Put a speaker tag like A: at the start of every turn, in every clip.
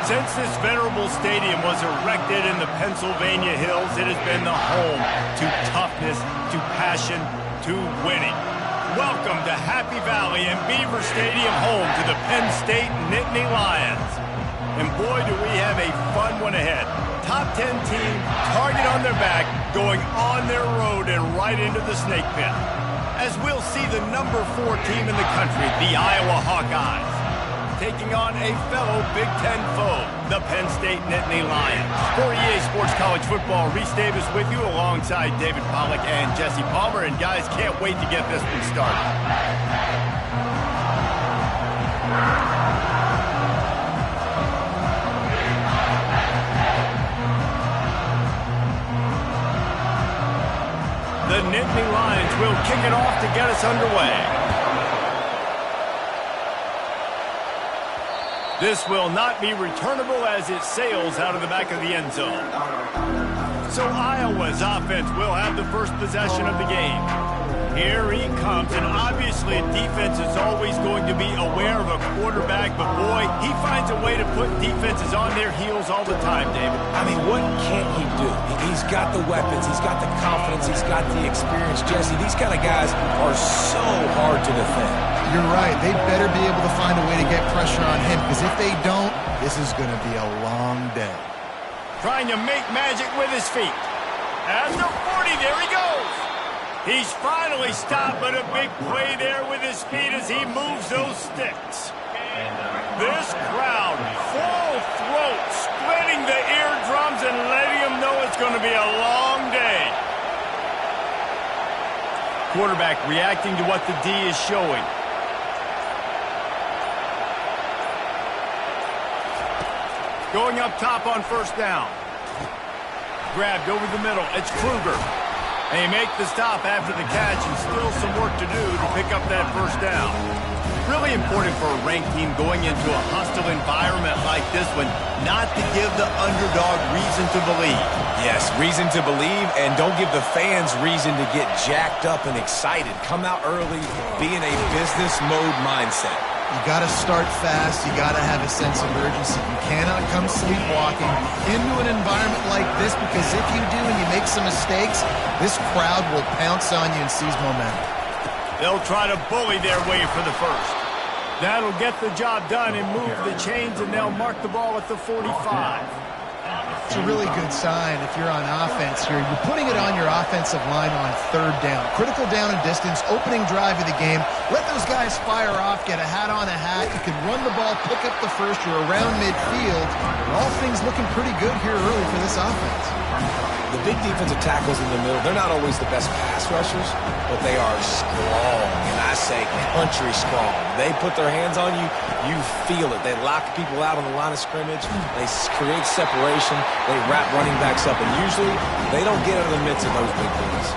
A: Since this venerable stadium was erected in the Pennsylvania hills, it has been the home to toughness, to passion, to winning. Welcome to Happy Valley and Beaver Stadium, home to the Penn State Nittany Lions. And boy, do we have a fun one ahead. Top 10 team, target on their back, going on their road and right into the snake pit. As we'll see the number 4 team in the country, the Iowa Hawkeyes, taking on a fellow Big Ten foe, the Penn State Nittany Lions. For EA Sports College Football, Reese Davis with you alongside David Pollack and Jesse Palmer. And guys, can't wait to get this one started. The Nittany Lions will kick it off to get us underway. This will not be returnable as it sails out of the back of the end zone. So Iowa's offense will have the first possession of the game. Here he comes, and obviously defense is always going to be aware of a quarterback, but boy, he finds a way to put defenses on their heels all the time, David.
B: I mean, what can't he do? He's got the weapons, he's got the confidence, he's got the experience. Jesse, these kind of guys are so hard to defend.
C: You're right. They better be able to find a way to get pressure on him, because if they don't, this is going to be a long day.
A: Trying to make magic with his feet. At the 40, there he goes. He's finally stopped, but a big play there with his feet as he moves those sticks. This crowd, full throat, splitting the eardrums and letting them know it's going to be a long day. Quarterback reacting to what the D is showing. Going up top on first down. Grabbed over the middle. It's Kruger. They make the stop after the catch, and still some work to do to pick up that first down. Really important for a ranked team going into a hostile environment like this one, not to give the underdog reason to believe.
B: Yes, reason to believe, and don't give the fans reason to get jacked up and excited. Come out early, be in a business mode mindset.
C: You got to start fast. You got to have a sense of urgency. You cannot come sleepwalking into an environment like this, because if you do and you make some mistakes, this crowd will pounce on you and seize momentum.
A: They'll try to bully their way for the first. That'll get the job done and move the chains, and they'll mark the ball at the 45.
C: It's a really good sign if you're on offense here. You're putting it on your offensive line on third down. Critical down and distance, opening drive of the game. Let those guys fire off, get a hat on a hat. You can run the ball, pick up the first. You're around midfield. All things looking pretty good here early for this offense.
B: The big defensive tackles in the middle, they're not always the best pass rushers, but they are strong, and I say country strong. They put their hands on you, you feel it. They lock people out on the line of scrimmage. They create separation. They wrap running backs up, and usually they don't get out of the midst of those big boys.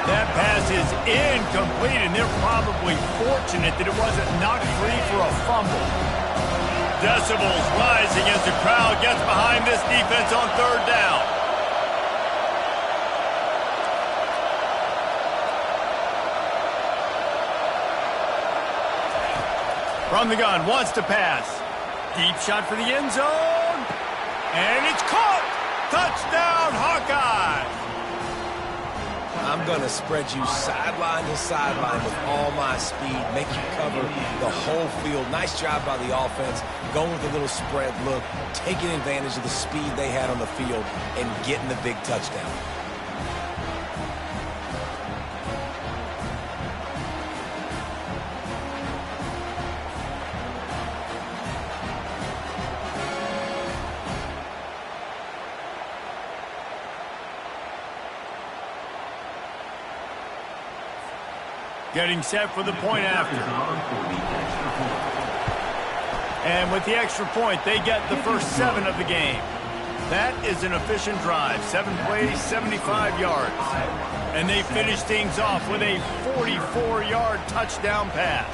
A: That pass is incomplete, and they're probably fortunate that it wasn't knocked free for a fumble. Decibels rising as the crowd gets behind this defense on third down. From the gun, wants to pass. Deep shot for the end zone. And it's caught. Touchdown, Hawkeyes.
B: I'm going to spread you sideline to sideline with all my speed, make you cover the whole field. Nice job by the offense, going with a little spread look, taking advantage of the speed they had on the field and getting the big touchdown.
A: Getting set for the point after. And with the extra point, they get the first 7 of the game. That is an efficient drive. 7 plays, 75 yards. And they finish things off with a 44-yard touchdown pass.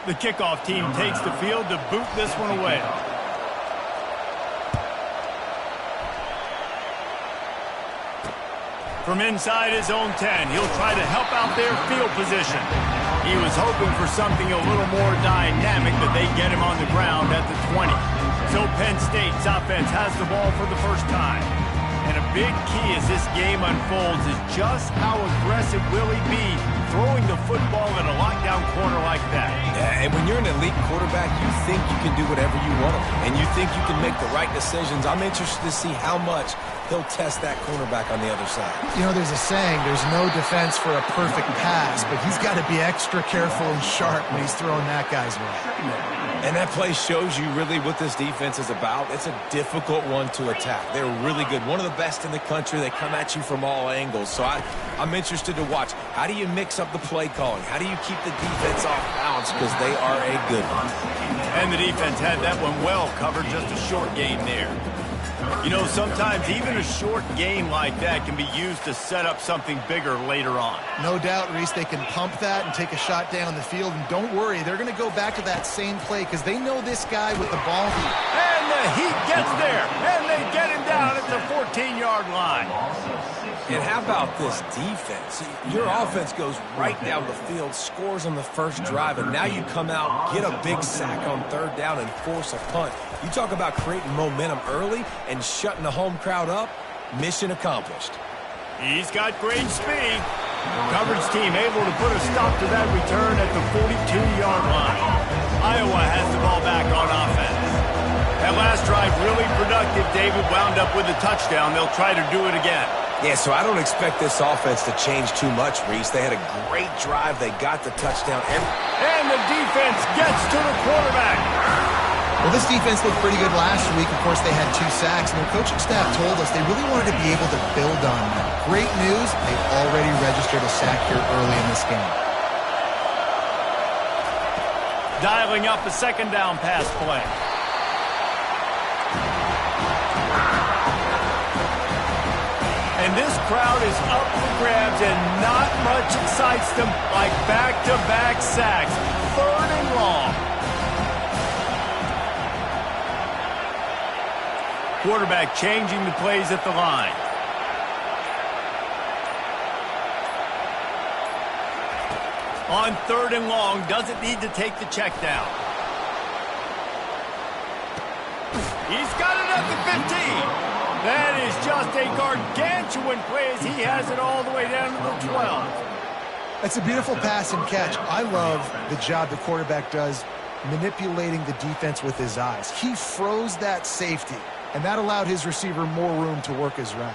A: The kickoff team takes the field to boot this one away. From inside his own 10, he'll try to help out their field position. He was hoping for something a little more dynamic, but they get him on the ground at the 20. So Penn State's offense has the ball for the first time. And a big key as this game unfolds is just how aggressive will he be throwing the football in a lockdown corner like that.
B: Yeah, and when you're an elite quarterback, you think you can do whatever you want to, and you think you can make the right decisions. I'm interested to see how much he'll test that cornerback on the other side.
C: You know, there's a saying, there's no defense for a perfect pass, but he's got to be extra careful and sharp when he's throwing that guy's way.
B: And that play shows you really what this defense is about. It's a difficult one to attack. They're really good. One of the best in the country. They come at you from all angles. So I'm interested to watch. How do you mix up the play calling? How do you keep the defense off balance? Because they are a good one.
A: And the defense had that one well covered. Just a short gain there. You know, sometimes even a short game like that can be used to set up something bigger later on.
C: No doubt, Reese, they can pump that and take a shot down the field. And don't worry, they're going to go back to that same play because they know this guy with the ball heat.
A: And the heat gets there, and they get him down at the 14-yard line.
B: And how about this defense? Your offense goes right down the field, scores on the first drive, and now you come out, get a big sack on third down, and force a punt. You talk about creating momentum early and shutting the home crowd up. Mission accomplished.
A: He's got great speed. Coverage team able to put a stop to that return at the 42-yard line. Iowa has the ball back on offense. That last drive really productive. David wound up with a touchdown. They'll try to do it again.
B: Yeah, so I don't expect this offense to change too much, Reese. They had a great drive. They got the touchdown.
A: And the defense gets to the quarterback.
C: Well, this defense looked pretty good last week. Of course, they had 2 sacks, and their coaching staff told us they really wanted to be able to build on that. Great news, they've already registered a sack here early in this game.
A: Dialing up a second down pass play. And this crowd is up for grabs, and not much excites them like back-to-back sacks. 3rd and long. Quarterback changing the plays at the line. On 3rd and long, doesn't need to take the check down. He's got it at the 15. That is just a gargantuan play as he has it all the way down to the 12.
C: It's a beautiful pass and catch. I love the job the quarterback does manipulating the defense with his eyes. He froze that safety, and that allowed his receiver more room to work his route.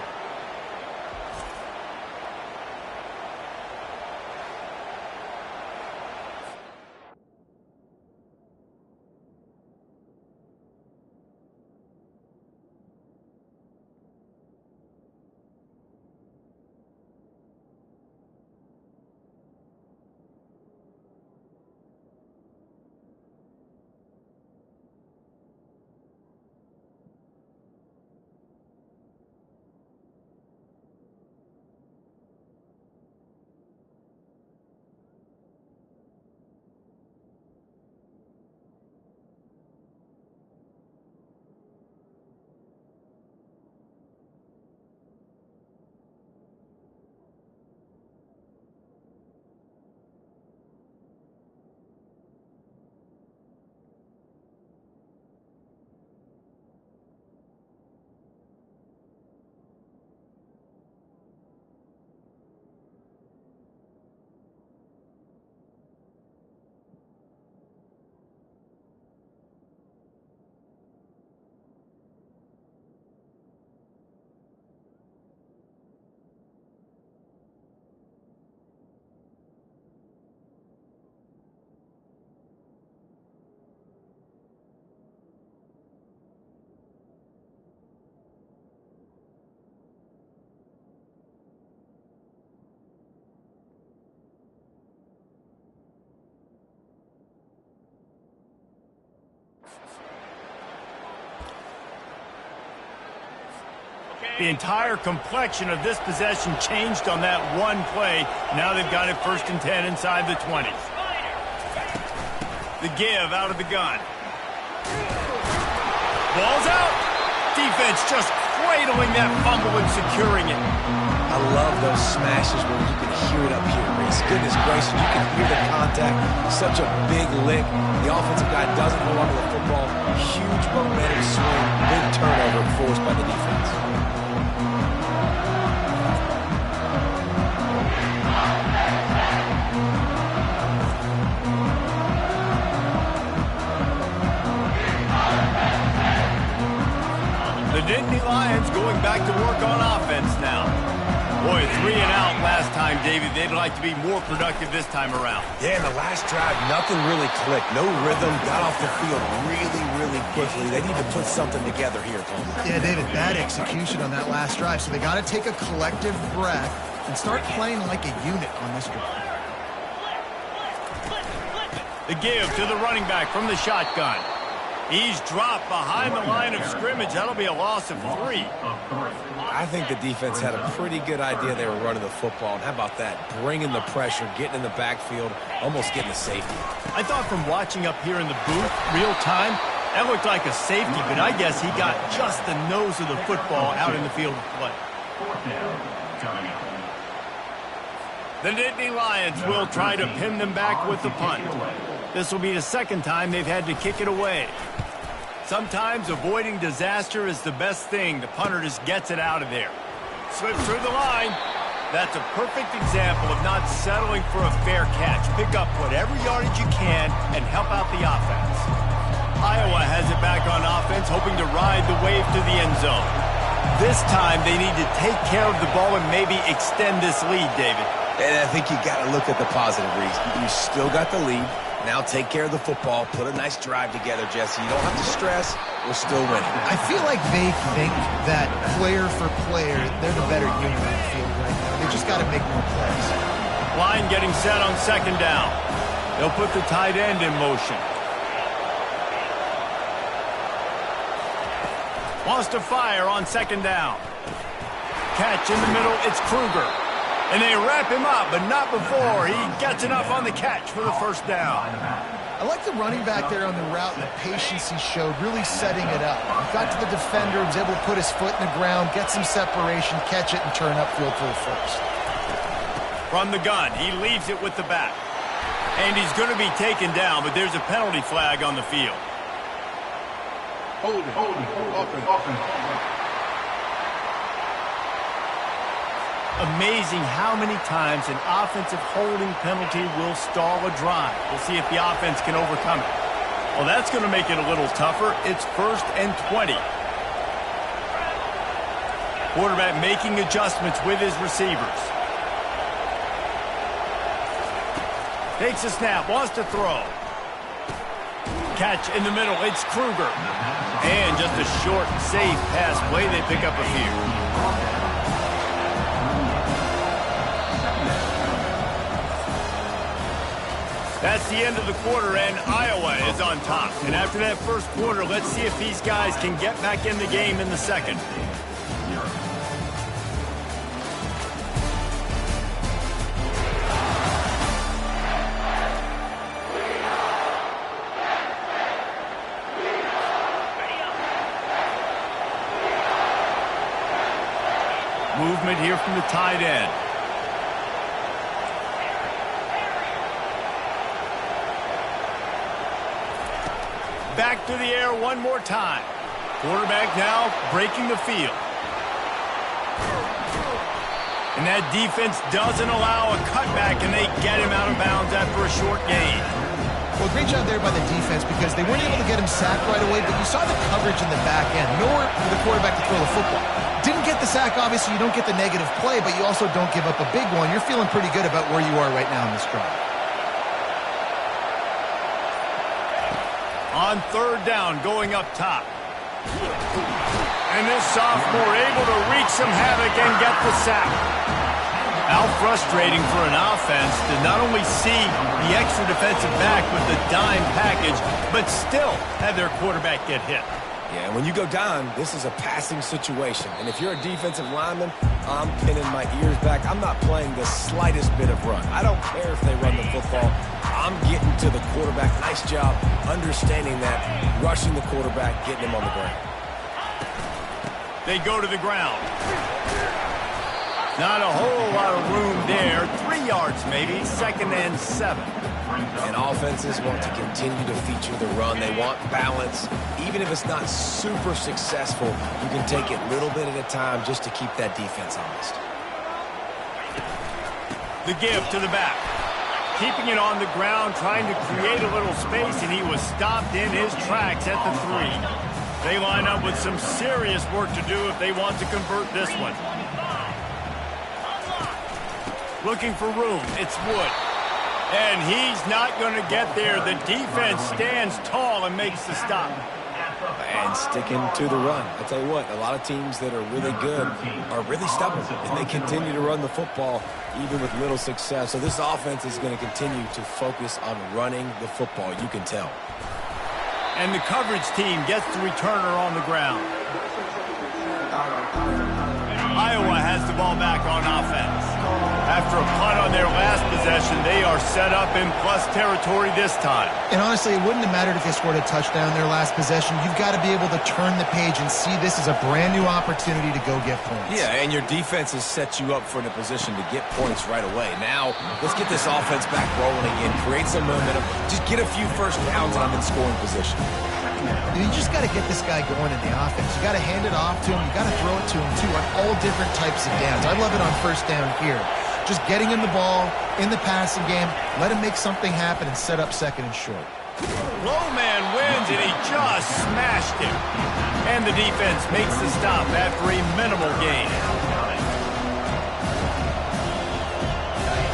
A: The entire complexion of this possession changed on that one play. Now they've got it 1st and 10 inside the 20. The give out of the gun. Ball's out. Defense just cradling that fumble and securing it.
B: I love those smashes where you can hear it up here, Reese. Goodness gracious, you can hear the contact. Such a big lick. The offensive guy doesn't hold on to the football. Huge momentum swing. Big turnover forced by the defense.
A: The Nittany Lions going back to work on offense now. Boy, 3 and out last time, David. They'd like to be more productive this time around.
B: Yeah, in the last drive, nothing really clicked. No rhythm. Got off the field really quickly. They need to put something together here, Tony.
C: Yeah, David, bad execution on that last drive. So they got to take a collective breath and start playing like a unit on this drive.
A: The give to the running back from the shotgun. He's dropped behind the line of scrimmage. That'll be a loss of 3.
B: I think the defense had a pretty good idea they were running the football. And how about that? Bringing the pressure, getting in the backfield, almost getting a safety.
A: I thought from watching up here in the booth, real time, that looked like a safety, but I guess he got just the nose of the football out in the field of play. The Nittany Lions will try to pin them back with the punt. This will be the second time they've had to kick it away. Sometimes avoiding disaster is the best thing. The punter just gets it out of there. Slips through the line. That's a perfect example of not settling for a fair catch. Pick up whatever yardage you can and help out the offense. Iowa has it back on offense, hoping to ride the wave to the end zone. This time they need to take care of the ball and maybe extend this lead, David.
B: And I think you got to look at the positive, Reese. You still got the lead. Now take care of the football. Put a nice drive together, Jesse. You don't have to stress. We're still winning.
C: I feel like they think that player for player, they're the better unit on the field right now. They just got to make more plays.
A: Line getting set on second down. They'll put the tight end in motion. Wants to fire on second down. Catch in the middle. It's Kruger. And they wrap him up, but not before he gets enough on the catch for the first down.
C: I like the running back there on the route and the patience he showed, really setting it up. He got to the defender, was able to put his foot in the ground, get some separation, catch it, and turn upfield for the first.
A: From the gun, he leaves it with the back. And he's going to be taken down, but there's a penalty flag on the field.
D: Hold it, offense.
A: Amazing how many times an offensive holding penalty will stall a drive. We'll see if the offense can overcome it. Well, that's going to make it a little tougher. It's 1st and 20. Quarterback making adjustments with his receivers. Takes a snap, wants to throw. Catch in the middle, it's Kruger. And just a short, safe pass play. They pick up a few. That's the end of the quarter, and Iowa is on top. And after that first quarter, let's see if these guys can get back in the game in the second. Movement here from the tight end. Back to the air one more time. Quarterback now breaking the field. And that defense doesn't allow a cutback, and they get him out of bounds after a short gain.
C: Well, great job there by the defense because they weren't able to get him sacked right away, but you saw the coverage in the back end. Nowhere for the quarterback to throw the football. Didn't get the sack, obviously. You don't get the negative play, but you also don't give up a big one. You're feeling pretty good about where you are right now in this drive.
A: On third down, going up top. And this sophomore able to wreak some havoc and get the sack. How frustrating for an offense to not only see the extra defensive back with the dime package, but still have their quarterback get hit.
B: Yeah, when you go down, this is a passing situation. And if you're a defensive lineman, I'm pinning my ears back. I'm not playing the slightest bit of run. I don't care if they run the football. I'm getting to the quarterback. Nice job understanding that, rushing the quarterback, getting him on the ground.
A: They go to the ground. Not a whole lot of room there. 3 yards maybe, 2nd and 7.
B: And offenses want to continue to feature the run. They want balance. Even if it's not super successful, you can take it little bit at a time just to keep that defense honest.
A: The give to the back. Keeping it on the ground, trying to create a little space, and he was stopped in his tracks at the 3. They line up with some serious work to do if they want to convert this one. Looking for room. It's Wood. And he's not going to get there. The defense stands tall and makes the stop.
B: And sticking to the run. I tell you what, a lot of teams that are really good are really stubborn, and they continue to run the football even with little success. So this offense is going to continue to focus on running the football. You can tell.
A: And the coverage team gets the returner on the ground. Iowa has the ball back on offense. After a punt on their last possession, they are set up in plus territory this time.
C: And honestly, it wouldn't have mattered if they scored a touchdown their last possession. You've got to be able to turn the page and see this as a brand new opportunity to go get points.
B: Yeah, and your defense has set you up for in a position to get points right away. Now, let's get this offense back rolling again, create some momentum, just get a few first downs and I'm in scoring position.
C: You just got to get this guy going in the offense. You got to hand it off to him. You got to throw it to him, too, on all different types of downs. I love it on first down here. Just getting him the ball in the passing game, let him make something happen and set up 2nd and short.
A: Low man wins, and he just smashed him. And the defense makes the stop after a minimal gain.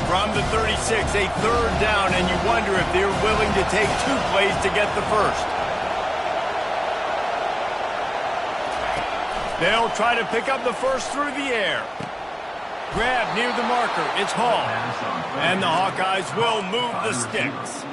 A: From the 36, a 3rd down, and you wonder if they're willing to take 2 plays to get the first. They'll try to pick up the first through the air. Grab near the marker. It's Hall. And the Hawkeyes will move the sticks.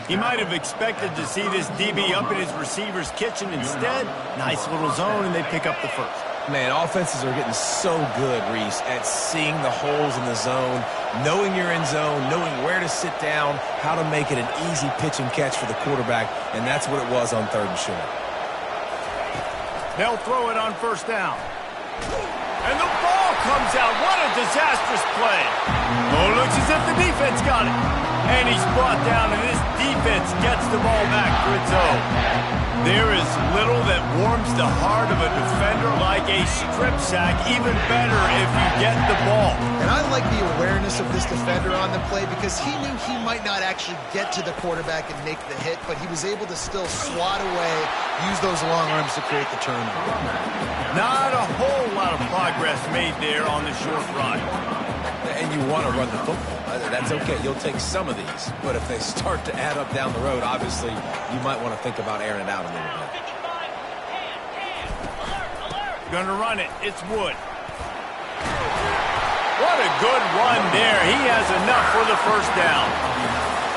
A: He might have expected to see this DB up in his receiver's kitchen. Instead, nice little zone, and they pick up the first.
B: Man, offenses are getting so good, Reese, at seeing the holes in the zone, knowing you're in zone, knowing where to sit down, how to make it an easy pitch and catch for the quarterback, and that's what it was on 3rd and short.
A: They'll throw it on first down. And the ball comes out. What a disastrous play. Oh, looks as if the defense got it. And he's brought down, and this defense gets the ball back for its own. There is little that warms the heart of a defender like a strip sack. Even better if you get the ball.
C: And I like the awareness of this defender on the play because he knew he might not actually get to the quarterback and make the hit, but he was able to still swat away, use those long arms to create the turnover.
A: Not a whole lot of progress made there on the short run.
B: And you want to run the football. That's okay. You'll take some of these. But if they start to add up down the road, obviously, you might want to think about airing it out a little bit.
A: Gonna run it. It's Wood. What a good run there. He has enough for the first down.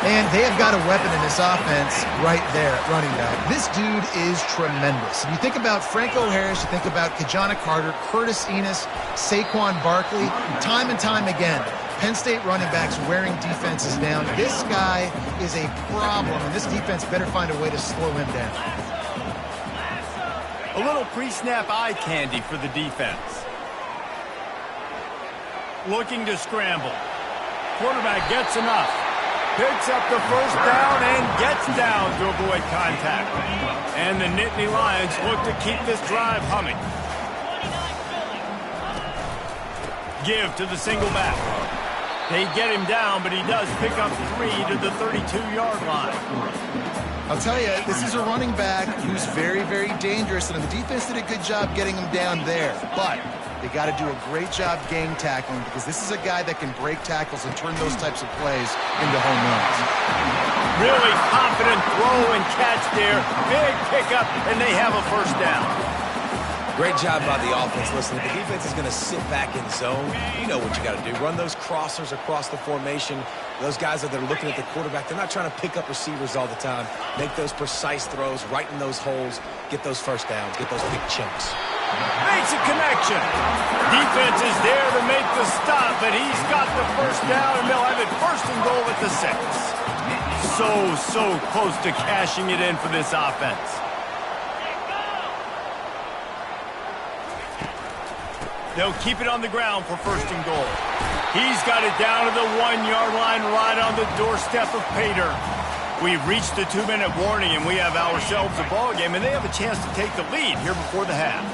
C: And they have got a weapon in this offense right there at running back. This dude is tremendous. If you think about Franco Harris, you think about Kajana Carter, Curtis Enos, Saquon Barkley, time and time again, Penn State running backs wearing defenses down. This guy is a problem, and this defense better find a way to slow him down.
A: A little pre-snap eye candy for the defense. Looking to scramble. Quarterback gets enough. Picks up the first down and gets down to avoid contact. And the Nittany Lions look to keep this drive humming. Give to the single back. They get him down, but he does pick up 3 to the 32-yard line.
C: I'll tell you, this is a running back who's very, very dangerous, and the defense did a good job getting him down there. But they got to do a great job gang tackling because this is a guy that can break tackles and turn those types of plays into home runs.
A: Really confident throw and catch there. Big pickup, and they have a first down.
B: Great job by the offense. Listen, if the defense is going to sit back in zone, you know what you got to do. Run those crossers across the formation. Those guys that are looking at the quarterback, they're not trying to pick up receivers all the time. Make those precise throws, right in those holes, get those first downs, get those big chunks.
A: Makes a connection. Defense is there to make the stop, but he's got the first down, and they'll have it 1st and goal at the 6. So close to cashing it in for this offense. They'll keep it on the ground for 1st and goal. He's got it down to the 1-yard line right on the doorstep of Pater. We've reached the 2-minute warning, and we have ourselves a ball game, and they have a chance to take the lead here before the half.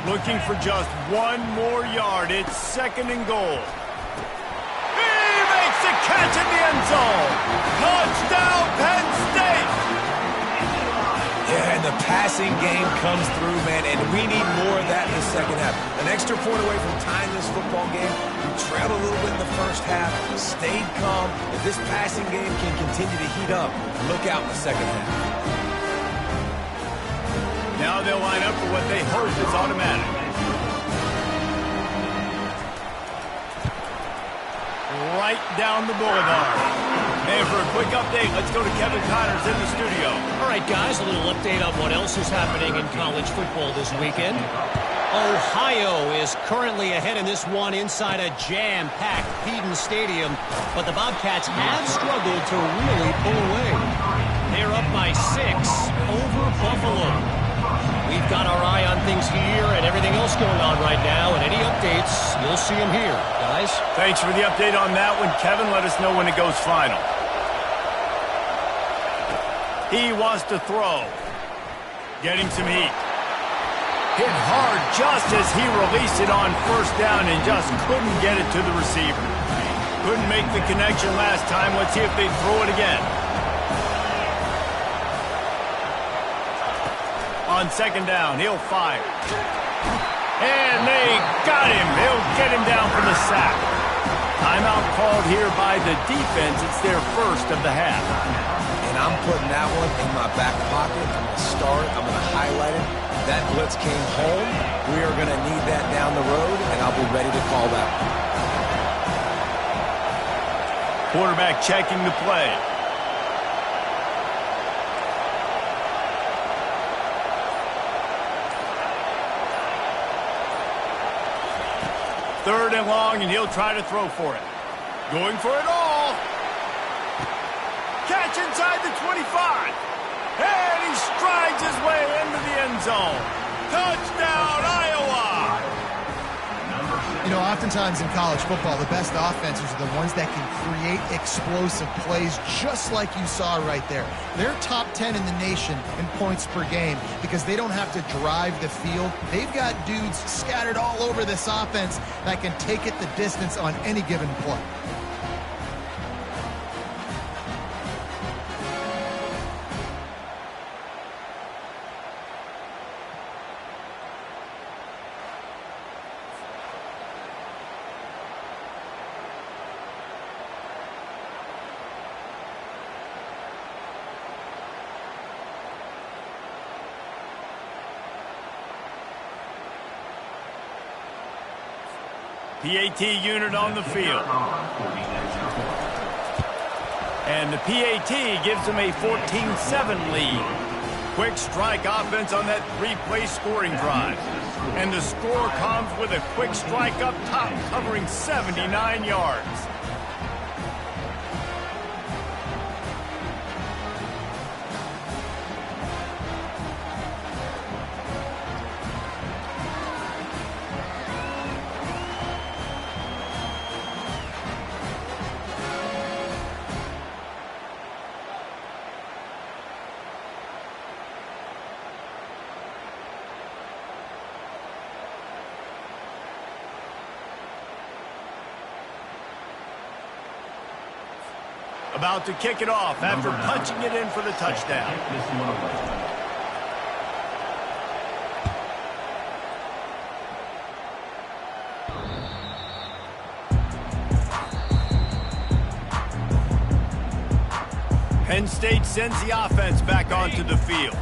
A: Looking for just 1 more yard. It's 2nd and goal. He makes the catch in the end zone. Touchdown, Penn State!
B: Yeah, and the passing game comes through, man, and we need more of that in the second half. An extra point away from tying this football game. We trailed a little bit in the first half, stayed calm. If this passing game can continue to heat up, look out in the second half.
A: Now they'll line up for what they hope is automatic. Right down the boulevard. And for a quick update, let's go to Kevin Connors in the studio.
E: All right, guys, a little update on what else is happening in college football this weekend. Ohio is currently ahead in this one inside a jam-packed Peden Stadium, but the Bobcats have struggled to really pull away. They're up by 6 over Buffalo. We've got our eye on things here and everything else going on right now, and any updates, you'll see them here, guys.
A: Thanks for the update on that one, Kevin. Let us know when it goes final. He wants to throw. Getting some heat. Hit hard just as he released it on 1st down and just couldn't get it to the receiver. Couldn't make the connection last time. Let's see if they throw it again. On 2nd down, he'll fire. And they got him. He'll get him down for the sack. Timeout called here by the defense. It's their 1st of the half.
B: And I'm putting that one in my back pocket. I'm going to start. I'm going to highlight it. That blitz came home. We are going to need that down the road, and I'll be ready to call that one.
A: Quarterback checking the play. Third and long, and he'll try to throw for it. Going for it all. Catch inside the 25. And he strides his way into the end zone. Touchdown, Iowa!
C: You know, oftentimes in college football, the best offenses are the ones that can create explosive plays just like you saw right there. They're top 10 in the nation in points per game because they don't have to drive the field. They've got dudes scattered all over this offense that can take it the distance on any given play.
A: PAT unit on the field. And the PAT gives them a 14-7 lead. Quick strike offense on that 3-play scoring drive. And the score comes with a quick strike up top covering 79 yards. About to kick it off after punching it in for the touchdown. Penn State sends the offense back onto the field.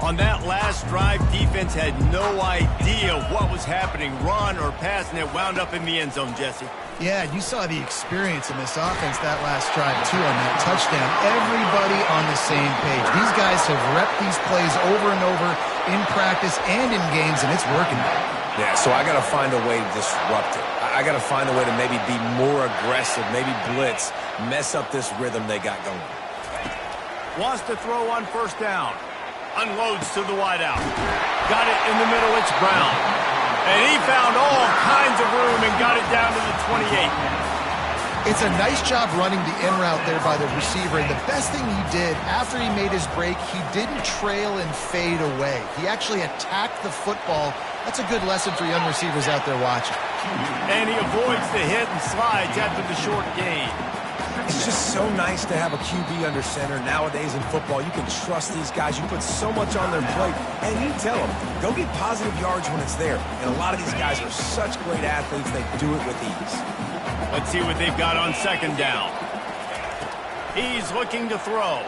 A: On that last drive, defense had no idea what was happening, run or pass, and it wound up in the end zone, Jesse.
C: Yeah, you saw the experience in this offense that last drive, too, on that touchdown. Everybody on the same page. These guys have repped these plays over and over in practice and in games, and it's working.
B: Yeah, so I got to find a way to disrupt it. I got to find a way to maybe be more aggressive, maybe blitz, mess up this rhythm they got going.
A: Wants to throw on first down. Unloads to the wideout. Got it in the middle. It's Brown. And he found all kinds of room and got it down to the 28.
C: It's a nice job running the in route there by the receiver. And the best thing he did after he made his break, he didn't trail and fade away. He actually attacked the football. That's a good lesson for young receivers out there watching.
A: And he avoids the hit and slides after the short gain.
B: It's just so nice to have a QB under center. Nowadays in football, you can trust these guys. You put so much on their plate, and you tell them, go get positive yards when it's there. And a lot of these guys are such great athletes, they do it with ease.
A: Let's see what they've got on second down. He's looking to throw.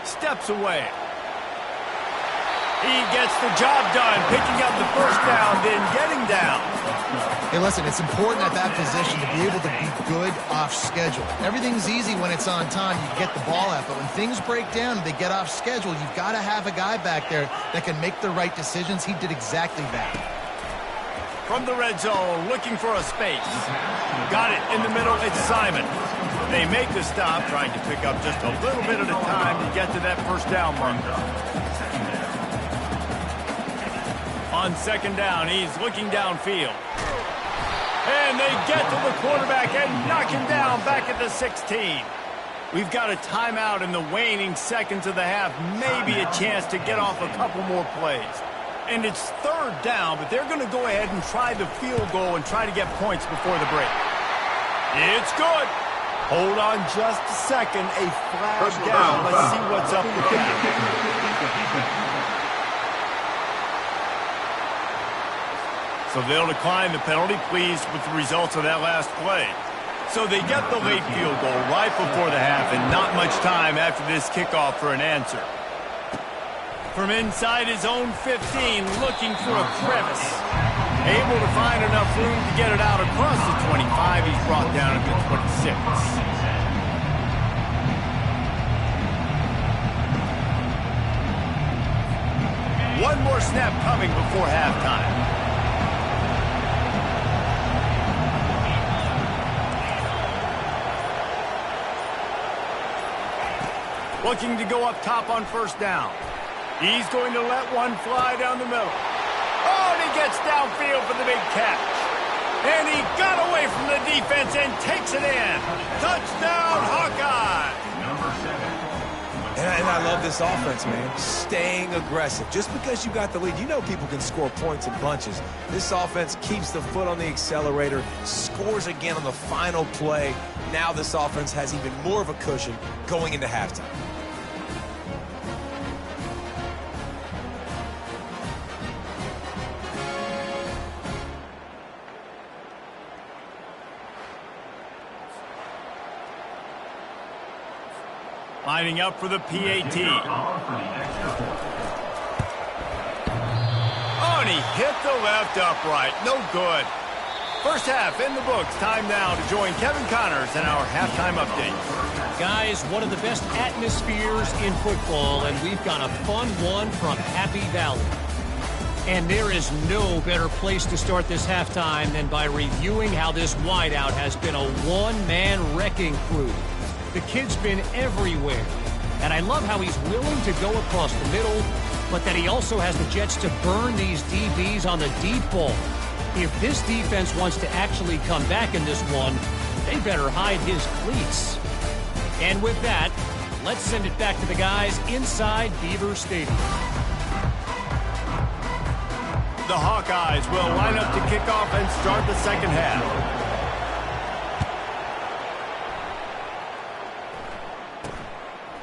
A: Steps away. He gets the job done, picking up the first down, then getting down.
C: Hey, listen, it's important at that position to be able to be good off schedule. Everything's easy when it's on time. You get the ball out, but when things break down, they get off schedule. You've got to have a guy back there that can make the right decisions. He did exactly that.
A: From the red zone, looking for a space. Got it in the middle. It's Simon. They make the stop, trying to pick up just a little bit at a time to get to that first down marker. On second down, he's looking downfield. And they get to the quarterback and knock him down back at the 16. We've got a timeout in the waning seconds of the half. Maybe a chance to get off a couple more plays. And it's third down, but they're going to go ahead and try the field goal and try to get points before the break. It's good. Hold on just a second. A flag down. Let's see what's up with that. So they'll decline the penalty, pleased with the results of that last play. So they get the late field goal right before the half and not much time after this kickoff for an answer. From inside his own 15, looking for a crevice. Able to find enough room to get it out across the 25. He's brought down at the 26. One more snap coming before halftime. Looking to go up top on first down. He's going to let one fly down the middle. Oh, and he gets downfield for the big catch. And he got away from the defense and takes it in. Touchdown, Hawkeye!
B: And I love this offense, man. Staying aggressive. Just because you got the lead, you know people can score points in bunches. This offense keeps the foot on the accelerator, scores again on the final play. Now this offense has even more of a cushion going into halftime.
A: Lining up for the PAT. Oh, and he hit the left upright. No good. First half in the books. Time now to join Kevin Connors in our halftime update.
E: Guys, one of the best atmospheres in football, and we've got a fun one from Happy Valley. And there is no better place to start this halftime than by reviewing how this wideout has been a one-man wrecking crew. The kid's been everywhere, and I love how he's willing to go across the middle, but that he also has the jets to burn these DBs on the deep ball. If this defense wants to actually come back in this one, they better hide his cleats. And with that, let's send it back to the guys inside Beaver Stadium.
A: The Hawkeyes will line up to kick off and start the second half.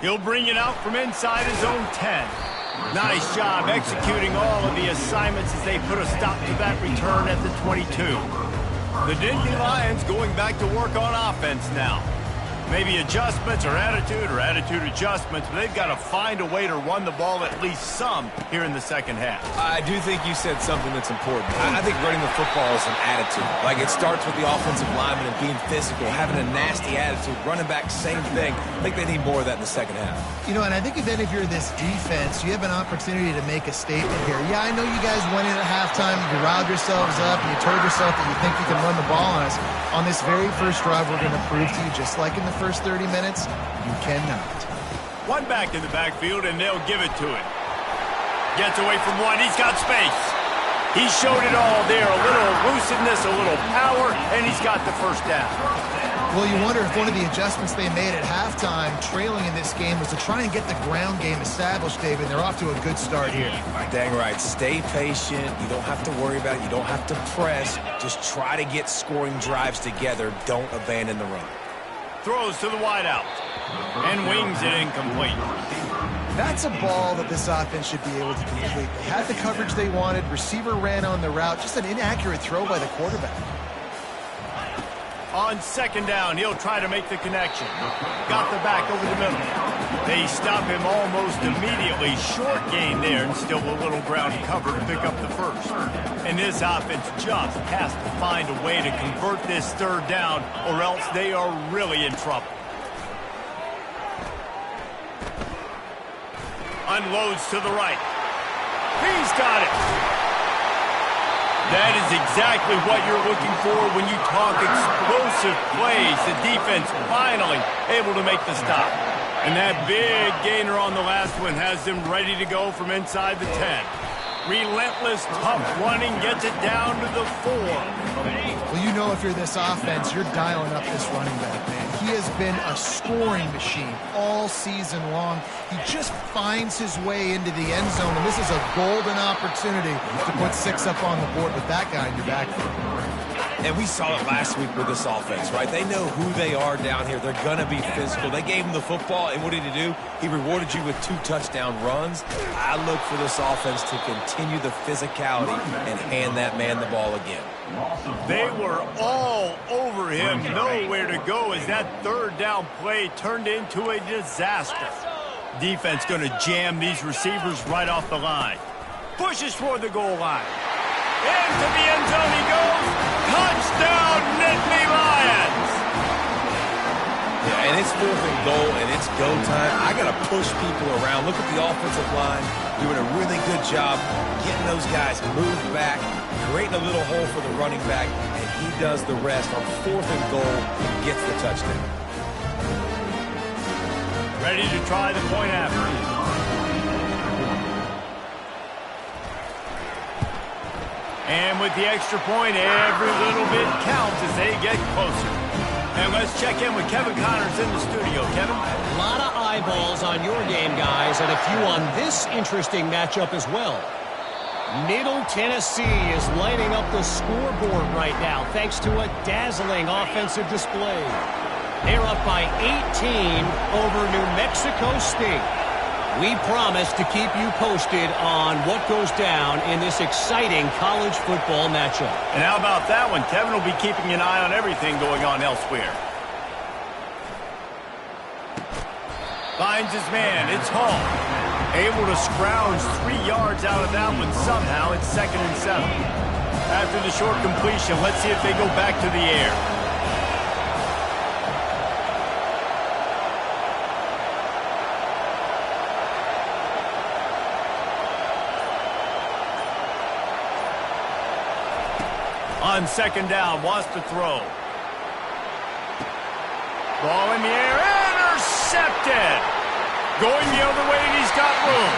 A: He'll bring it out from inside his own 10. Nice job executing all of the assignments as they put a stop to that return at the 22. The Dinky Lions going back to work on offense now. Maybe adjustments or attitude adjustments, but they've got to find a way to run the ball at least some here in the second half.
B: I do think you said something that's important. I think running the football is an attitude. Like, it starts with the offensive lineman and being physical, having a nasty attitude. Running back, same thing. I think they need more of that in the second half.
C: You know, and I think then if you're this defense, you have an opportunity to make a statement here. Yeah, I know you guys went in at halftime, you riled yourselves up, and you told yourself that you think you can run the ball on us. On this very first drive, we're going to prove to you, just like in the first 30 minutes, you cannot.
A: One back in the backfield, and they'll give it to him. Gets away from one. He's got space. He showed it all there. A little elusiveness, a little power, and he's got the first down.
C: Well, you wonder if one of the adjustments they made at halftime, trailing in this game, was to try and get the ground game established, David. They're off to a good start here.
B: Dang right. Stay patient. You don't have to worry about it. You don't have to press. Just try to get scoring drives together. Don't abandon the run.
A: Throws to the wideout and wings it incomplete.
C: That's a ball that this offense should be able to complete. They had the coverage they wanted. Receiver ran on the route. Just an inaccurate throw by the quarterback.
A: On second down, he'll try to make the connection. Got the back over the middle. They stop him almost immediately. Short gain there, and still a little ground cover to pick up the first. And this offense just has to find a way to convert this third down, or else they are really in trouble. Unloads to the right. He's got it. That is exactly what you're looking for when you talk explosive plays. The defense finally able to make the stop. And that big gainer on the last one has them ready to go from inside the 10. Relentless, tough running, gets it down to the 4.
C: Well, you know if you're this offense, you're dialing up this running back, man. He has been a scoring machine all season long. He just finds his way into the end zone, and this is a golden opportunity to put 6 up on the board with that guy in your backfield.
B: And we saw it last week with this offense, right? They know who they are down here. They're going to be physical. They gave him the football, and what did he do? He rewarded you with 2 touchdown runs. I look for this offense to continue the physicality and hand that man the ball again.
A: They were all over him, nowhere to go as that third down play turned into a disaster. Defense going to jam these receivers right off the line. Pushes toward the goal line. Into the end zone he goes. Touchdown, Nittany Lions!
B: Yeah, and it's 4th and goal, and it's go time. I got to push people around. Look at the offensive line doing a really good job getting those guys moved back, creating a little hole for the running back, and he does the rest on 4th and goal and gets the touchdown.
A: Ready to try the point after. And with the extra point, every little bit counts as they get closer. And let's check in with Kevin Connors in the studio. Kevin?
E: A lot of eyeballs on your game, guys, and a few on this interesting matchup as well. Middle Tennessee is lighting up the scoreboard right now thanks to a dazzling offensive display. They're up by 18 over New Mexico State. We promise to keep you posted on what goes down in this exciting college football matchup.
A: And how about that one? Kevin will be keeping an eye on everything going on elsewhere. Finds his man. It's Hall. Able to scrounge 3 yards out of that one somehow. It's 2nd and 7. After the short completion, let's see if they go back to the air. On second down, wants to throw. Ball in the air, intercepted. Going the other way, and he's got room.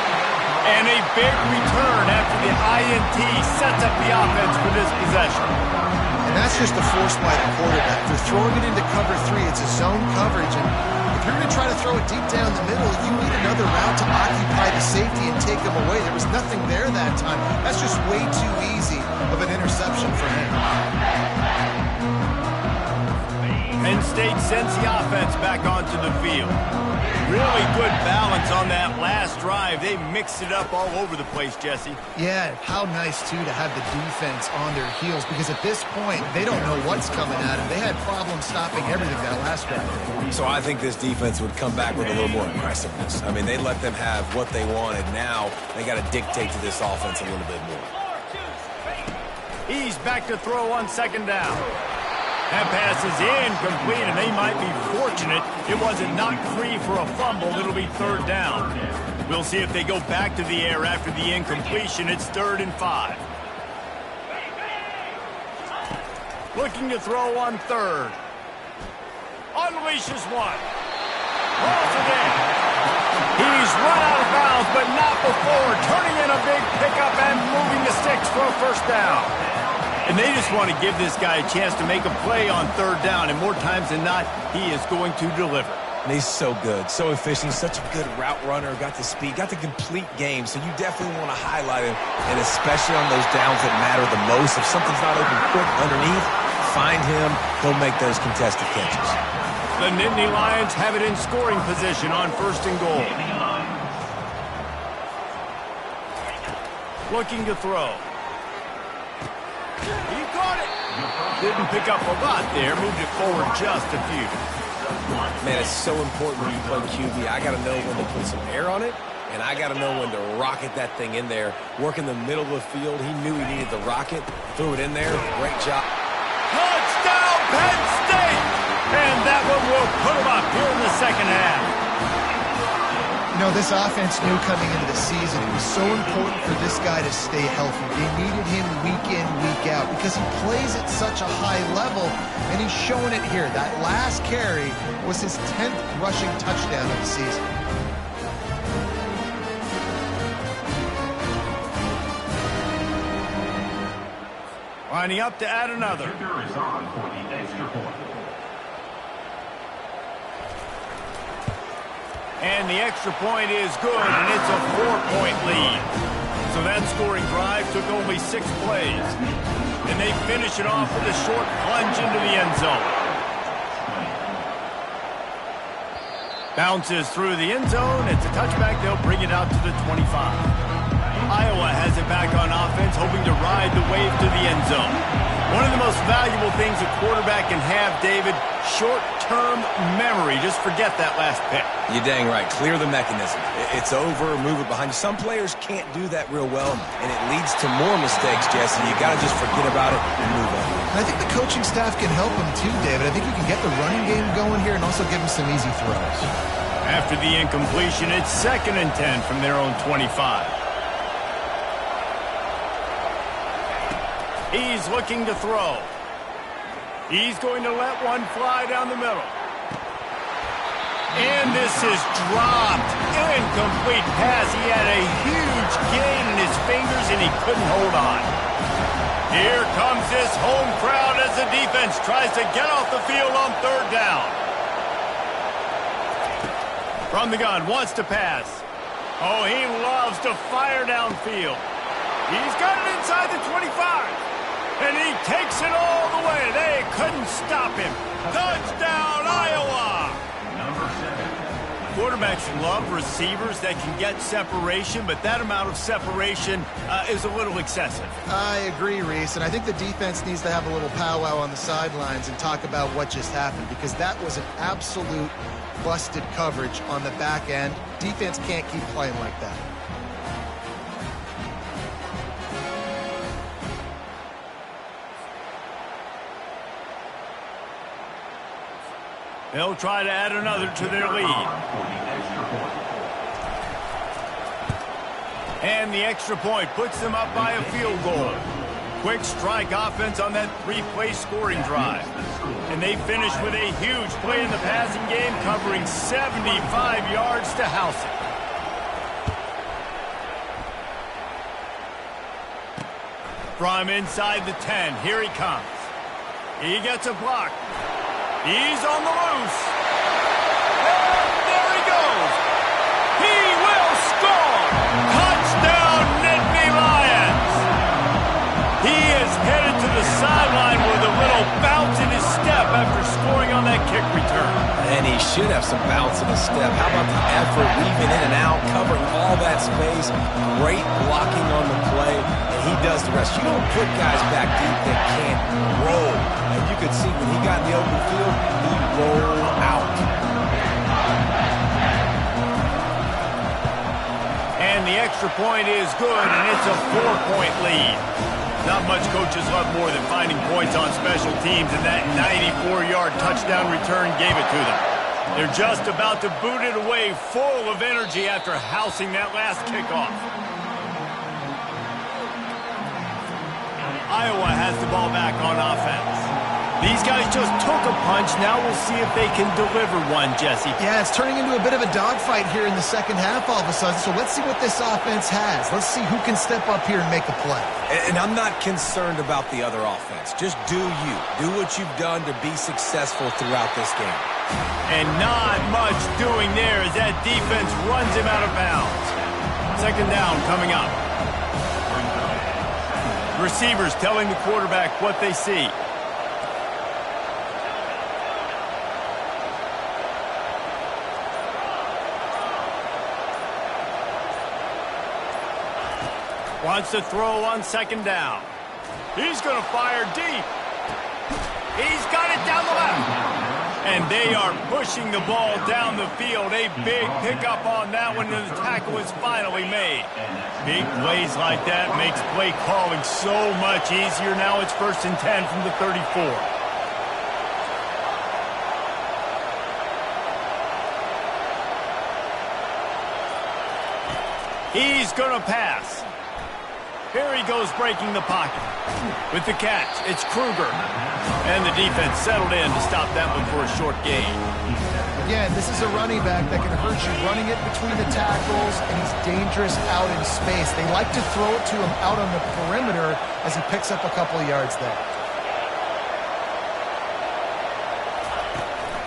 A: And a big return after the INT sets up the offense for this possession.
C: And that's just a force by the quarterback. They're throwing it into cover 3. It's a zone coverage, and if you're going to try to throw it deep down the middle, you need another route to occupy the safety and take them away. There was nothing there that time. That's just way too easy of an interception for him.
A: Penn State sends the offense back onto the field. Really good balance on that last drive. They mixed it up all over the place, Jesse.
C: Yeah, how nice, too, to have the defense on their heels, because at this point, they don't know what's coming at them. They had problems stopping everything that last drive.
B: So I think this defense would come back with a little more aggressiveness. I mean, they let them have what they wanted. Now they got to dictate to this offense a little bit more.
A: He's back to throw on second down. That pass is incomplete, and they might be fortunate it wasn't knocked free for a fumble. It'll be third down. We'll see if they go back to the air after the incompletion. It's 3rd and 5. Looking to throw on 3rd. Unleashes one. Rolls it in. He's run out of bounds, but not before. Turning in a big pickup and moving the sticks for a first down. And they just want to give this guy a chance to make a play on 3rd down, and more times than not, he is going to deliver.
B: And he's so good, so efficient, such a good route runner, got the speed, got the complete game, so you definitely want to highlight him, and especially on those downs that matter the most. If something's not open quick underneath, find him, he'll make those contested catches.
A: The Nittany Lions have it in scoring position on 1st and goal. Looking to throw. He caught it. Didn't pick up a lot there. Moved it forward just a few.
B: Man, it's so important when you play QB. I got to know when to put some air on it, and I got to know when to rocket that thing in there. Work in the middle of the field. He knew he needed the rocket. Threw it in there. Great job.
A: Touchdown, Penn State! And that one will put them up here in the second half.
C: You know, this offense knew coming into the season it was so important for this guy to stay healthy. They needed him week in, week out, because he plays at such a high level, and he's showing it here. That last carry was his 10th rushing touchdown of the season.
A: Lining up to add another. And the extra point is good, and it's a 4-point lead. So that scoring drive took only 6 plays. And they finish it off with a short plunge into the end zone. Bounces through the end zone. It's a touchback. They'll bring it out to the 25. Iowa has it back on offense, hoping to ride the wave to the end zone. One of the most valuable things a quarterback can have, David, short-term memory. Just forget that last pick.
B: You're dang right. Clear the mechanism. It's over, move it behind you. Some players can't do that real well, and it leads to more mistakes, Jesse. You got to just forget about it and move on.
C: I think the coaching staff can help him too, David. I think you can get the running game going here and also give him some easy throws.
A: After the incompletion, it's 2nd and 10 from their own 25. He's looking to throw. He's going to let one fly down the middle. And this is dropped. Incomplete pass. He had a huge gain in his fingers, and he couldn't hold on. Here comes this home crowd as the defense tries to get off the field on 3rd down. From the gun, wants to pass. Oh, he loves to fire downfield. He's got it inside the 25. And he takes it all the way. They couldn't stop him. Touchdown, Iowa! Quarterbacks love receivers that can get separation, but that amount of separation is a little excessive.
C: I agree, Reese, and I think the defense needs to have a little powwow on the sidelines and talk about what just happened, because that was an absolute busted coverage on the back end. Defense can't keep playing like that.
A: They'll try to add another to their lead. And the extra point puts them up by a field goal. Quick strike offense on that 3-play scoring drive. And they finish with a huge play in the passing game, covering 75 yards to house it. From inside the 10, here he comes. He gets a block. He's on the loose. And there he goes. He will score. Touchdown, Nittany Lions. He is headed to the sideline with a little bounce in his step after scoring on that kick return.
B: And he should have some bounce in his step. How about the effort, weaving in and out, covering all that space, great blocking on the play, and he does the rest. You don't put guys back deep that can't roll. And you could see when he got in the open field, he rolled out.
A: And the extra point is good, and it's a 4-point lead. Not much coaches love more than finding points on special teams, and that 94-yard touchdown return gave it to them. They're just about to boot it away, full of energy after housing that last kickoff. Iowa has the ball back on offense. These guys just took a punch. Now we'll see if they can deliver one, Jesse.
C: Yeah, it's turning into a bit of a dogfight here in the second half all of a sudden. So let's see what this offense has. Let's see who can step up here and make a play.
B: And I'm not concerned about the other offense. Just do you. Do what you've done to be successful throughout this game.
A: And not much doing there as that defense runs him out of bounds. Second down coming up. Receivers telling the quarterback what they see. Wants to throw on second down. He's going to fire deep. He's got it down the left. And they are pushing the ball down the field. A big pickup on that one, and the tackle is finally made. Big plays like that makes play calling so much easier. Now it's 1st and 10 from the 34. He's going to pass. Here he goes breaking the pocket. With the catch, it's Kruger. And the defense settled in to stop that one for a short gain.
C: Again, this is a running back that can hurt you running it between the tackles, and he's dangerous out in space. They like to throw it to him out on the perimeter as he picks up a couple of yards there.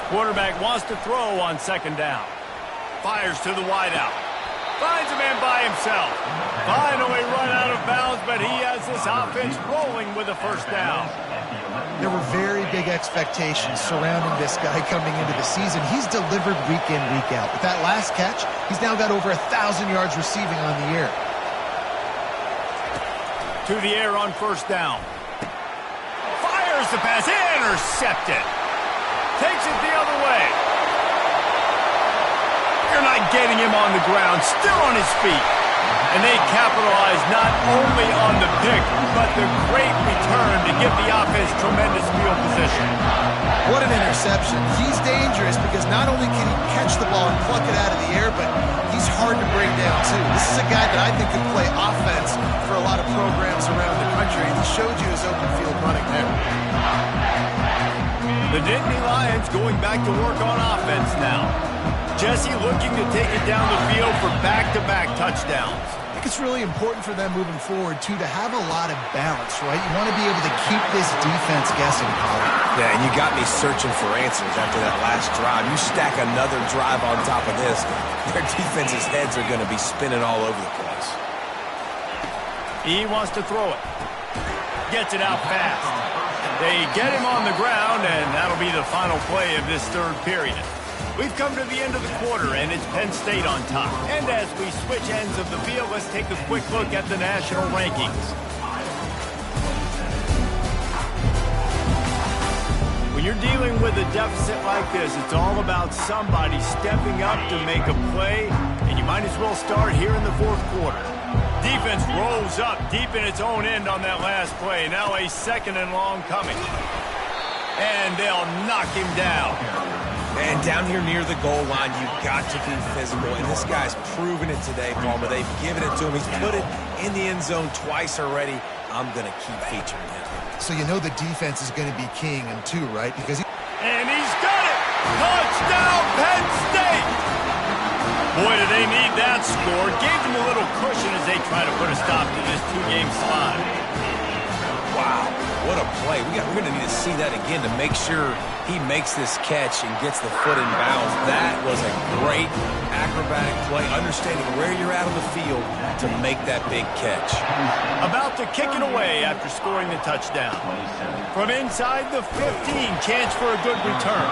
A: Quarterback wants to throw on second down. Fires to the wideout. Finds a man by himself. Finally run out of bounds, but he has this offense rolling with a first down.
C: There were very big expectations surrounding this guy coming into the season. He's delivered week in, week out. With that last catch, he's now got over 1,000 yards receiving on the year.
A: To the air on first down. Fires the pass. Intercepted. Takes it the other way. They're not getting him on the ground, still on his feet. And they capitalize not only on the pick, but the great return to give the offense tremendous field position.
C: What an interception. He's dangerous because not only can he catch the ball and pluck it out of the air, but he's hard to bring down, too. This is a guy that I think could play offense for a lot of programs around the country, and he showed you his open field running there.
A: The Nittany Lions going back to work on offense now. Jesse looking to take it down the field for back-to-back touchdowns.
C: I think it's really important for them moving forward, too, to have a lot of balance, right? You want to be able to keep this defense guessing, Colin.
B: Yeah, and you got me searching for answers after that last drive. You stack another drive on top of this, their defense's heads are going to be spinning all over the place.
A: He wants to throw it. Gets it out fast. They get him on the ground, and that'll be the final play of this third period. We've come to the end of the quarter, and it's Penn State on top. And as we switch ends of the field, let's take a quick look at the national rankings. When you're dealing with a deficit like this, it's all about somebody stepping up to make a play, and you might as well start here in the fourth quarter. Defense rolls up deep in its own end on that last play. Now a 2nd and long coming. And they'll knock him down.
B: And down here near the goal line, you've got to be physical. And this guy's proven it today, Palmer. They've given it to him. He's put it in the end zone twice already. I'm going to keep featuring him.
C: So you know the defense is going to be keying him too, right? Because
A: And he's got it! Touchdown, Penn State! Boy, do they need that score. Gave them a little cushion as they try to put a stop to this two-game slide.
B: Wow, what a play. We're going to need to see that again to make sure he makes this catch and gets the foot in bounds. That was a great acrobatic play, understanding where you're at on the field to make that big catch.
A: About to kick it away after scoring the touchdown. From inside the 15, chance for a good return.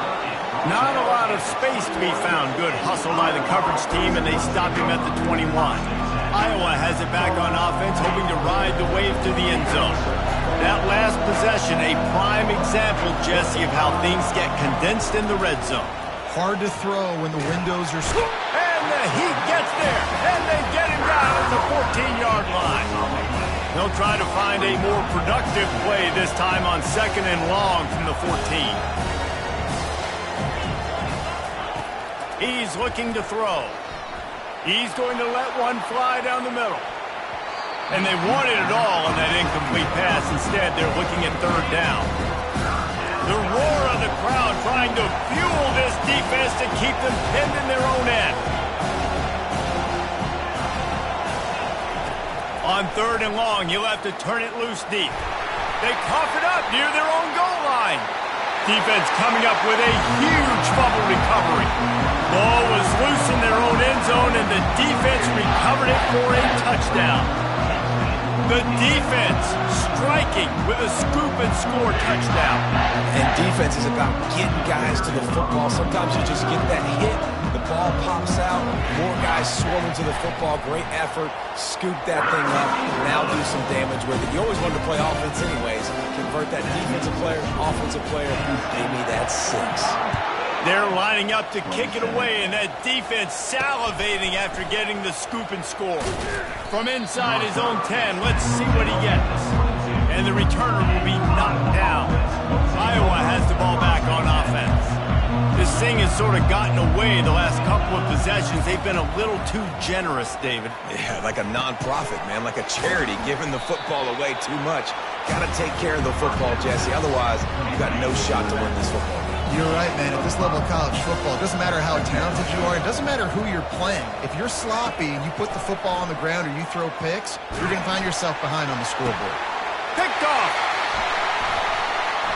A: Not a lot of space to be found. Good hustle by the coverage team, and they stop him at the 21. Iowa has it back on offense, hoping to ride the wave to the end zone. That last possession, a prime example, Jesse, of how things get condensed in the red zone.
C: Hard to throw when the windows are...
A: And the Heat gets there, and they get him down at the 14-yard line. They'll try to find a more productive play this time on 2nd and long from the 14. He's looking to throw. He's going to let one fly down the middle. And they wanted it all on that incomplete pass. Instead, they're looking at 3rd down. The roar of the crowd trying to fuel this defense to keep them pinned in their own end. On 3rd and long, you'll have to turn it loose deep. They cough it up near their own goal line. Defense coming up with a huge fumble recovery. Ball was loose in their own end zone, and the defense recovered it for a touchdown. The defense striking with a scoop and score touchdown.
B: And defense is about getting guys to the football. Sometimes you just get that hit, the ball pops out, more guys swarming to the football. Great effort, scoop that thing up, now do some damage with it. You always wanted to play offense anyways. Convert that defensive player, offensive player, maybe that's 6.
A: They're lining up to kick it away, and that defense salivating after getting the scoop and score. From inside his own 10, let's see what he gets. And the returner will be knocked down. Iowa has the ball back on offense. This thing has sort of gotten away the last couple of possessions. They've been a little too generous, David.
B: Yeah, like a non-profit, man, like a charity, giving the football away too much. Got to take care of the football, Jesse. Otherwise, you got no shot to win this football game.
C: You're right, man. At this level of college football, it doesn't matter how talented you are. It doesn't matter who you're playing. If you're sloppy and you put the football on the ground or you throw picks, you're going to find yourself behind on the scoreboard.
A: Picked off.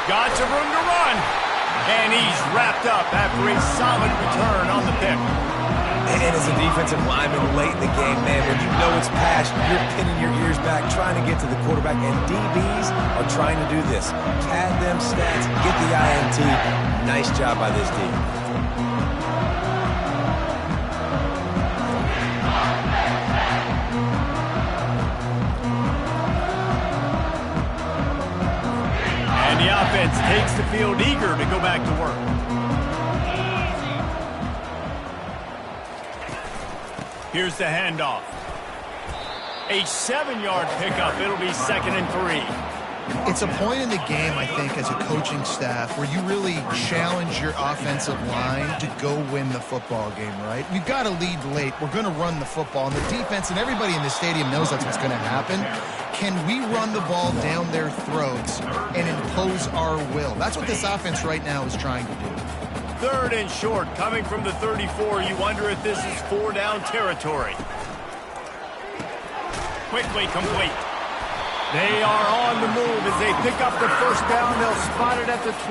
A: Got some room to run. And he's wrapped up after a solid return on the pick.
B: And as a defensive lineman late in the game, man, when you know it's past, you're pinning your ears back, trying to get to the quarterback, and DBs are trying to do this. Pad them stats, get the INT. Nice job by this team.
A: And the offense takes the field eager to go back to work. Here's the handoff. A 7-yard pickup. It'll be 2nd and 3.
C: It's a point in the game, I think, as a coaching staff where you really challenge your offensive line to go win the football game, right? We've got to lead late. We're going to run the football. And the defense and everybody in the stadium knows that's what's going to happen. Can we run the ball down their throats and impose our will? That's what this offense right now is trying to do.
A: 3rd and short, coming from the 34. You wonder if this is 4-down territory. Quickly complete. They are on the move as they pick up the 1st down. They'll spot it at the